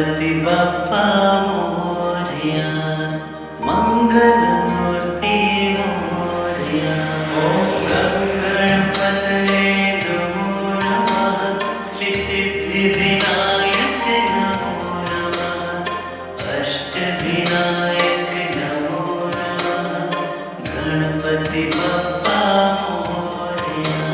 गणपति बप्पा मोरया, मंगलमूर्ति मोरया। ओम गं गणपतये नमो नमः, श्री सिद्धिविनायक नमो नमः, अष्टविनायक नमो नमः। गणपति बप्पा मोरया,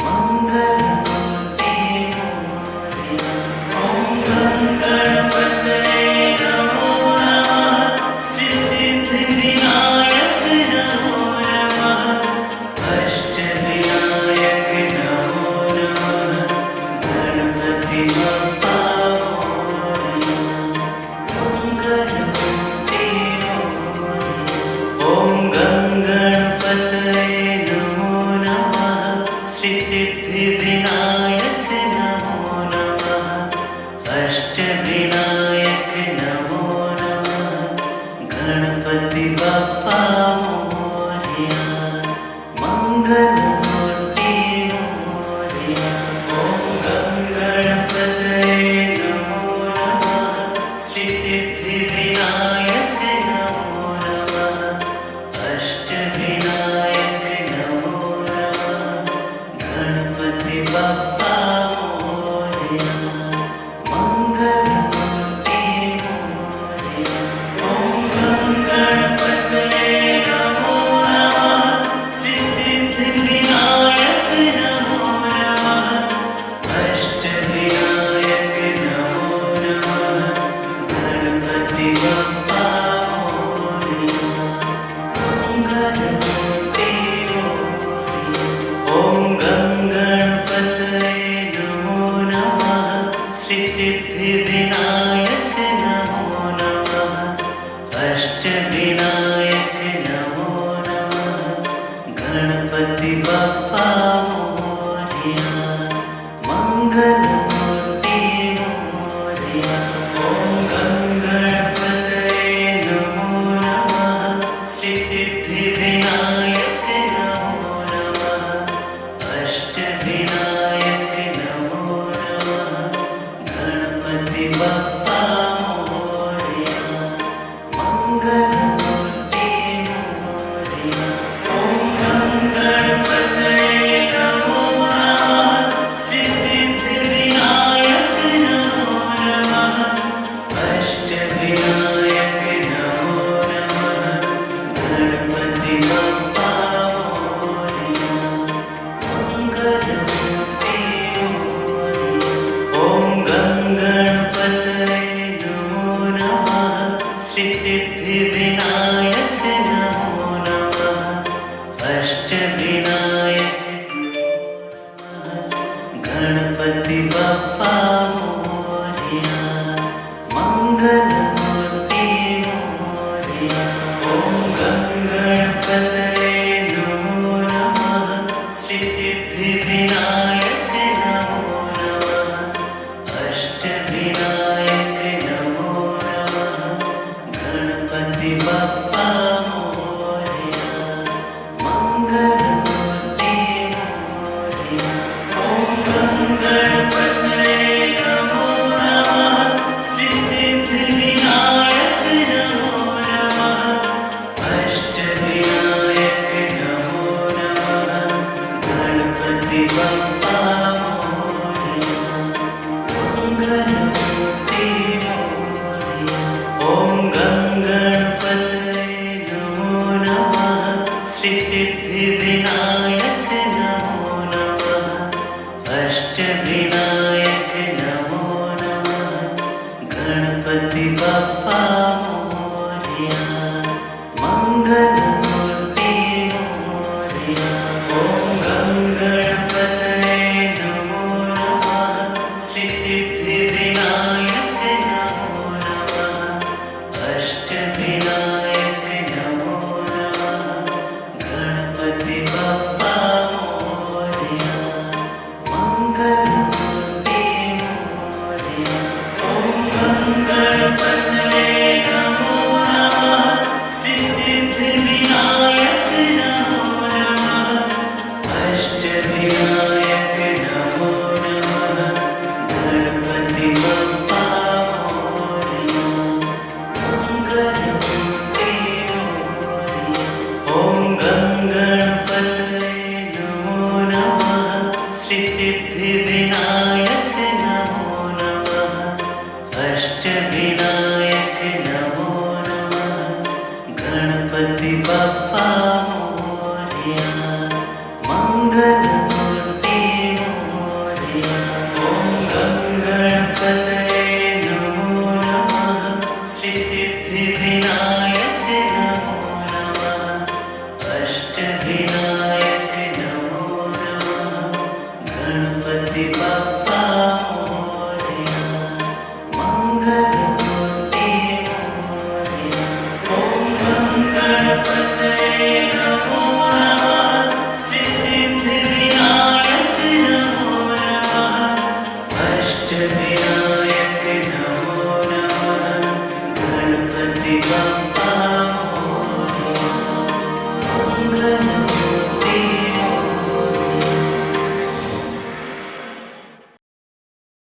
मंगलमूर्ति मोरया। ओम गं गणपतये नमो नमः, श्री सिद्धिविनायक नमो नमः, अष्टविनायक नमो नमः। गणपति बप्पा मोरया, मंगलमूर्ति मोरया। ओम गं गणपतये नमो नमः, श्री सिद्धिविनायक नमो नमः, अष्टविनायक नमो नमः। गणपति बप्पा मोरया, मंगलमूर्ति मोरया। ओम गं गणपतये नमो नमः, श्री सिद्धिविनायक नमो नमः, अष्टविनायक नमो नमः। गणपति बप्पा मोरया, मंगलमूर्ति मोरया। ओम गं गणपतये नमो नमः, श्री सिद्धिविनायक नमो नमः, अष्टविनायक नमो नमः। गणपति बप्पा मोरया, मंगलमूर्ति मोरया। ओम गं गणपतये नमो नमः, श्री सिद्धिविनायक नमो नमः, अष्टविनायक नमो नमः। गणपति बप्पा मोरया, मंगलमूर्ति मोरया। ओम गं गणपतये नमो नमः, श्री सिद्धिविनायक नमो नमः, अष्टविनायक नमो नमः। गणपति बप्पा मोरया, मंगलमूर्ति मोरया। ओम गं गणपतये नमो नमः, श्री सिद्धिविनायक नमो नमः, अष्टविनायक नमो नमः। गणपति बप्पा मोरया, मंगलमूर्ति मोरया। ओम गं गणपतये नमो नमः, श्री सिद्धिविनायक नमो नमः, अष्टविनायक नमो नमः। गणपति बप्पा मोरया, मंगलमूर्ति मोरया। ओम गं गणपतये नमो नमः, श्री सिद्धिविनायक नमो नमः, अष्टविनायक नमो नमः। गणपति बप्पा मोरया, मंगलमूर्ति मोरया। ओम गं गणपतये नमो नमः, श्री सिद्धिविनायक नमो नमः, अष्टविनायक नमो नमः। गणपति बप्पा मोरया, मंगलमूर्ति मोरया। ओम गं गणपतये नमो नमः, श्री सिद्धिविनायक नमो नमः, अष्टविनायक नमो नमः। गणपति बप्पा मोरया, मंगलमूर्ति मोरया। ओम गं गणपतये नमो नमः, श्री सिद्धिविनायक नमो नमः, अष्टविनायक नमो नमः। गणपति बप्पा मोरया, मंगलमूर्ति मोरया। ओम गं गणपतये नमो नमः, श्री सिद्धिविनायक नमो नमः, अष्टविनायक नमो नमः। गणपति बप्पा अष्टविनायक नमो नमः गणपति बप्पा मोरया मंगलमूर्ति मोरया ओम गणपतये नमो नमः श्री सिद्धिविनायक नमो नमः अष्टविनायक नमो नमः गणपति बप्पा मोरया मंगलमूर्ति मोरया ओम गणपतये नमो नमः श्री सिद्धिविनायक नमो नमः अष्टविनायक नमो नमः गणपति बप्पा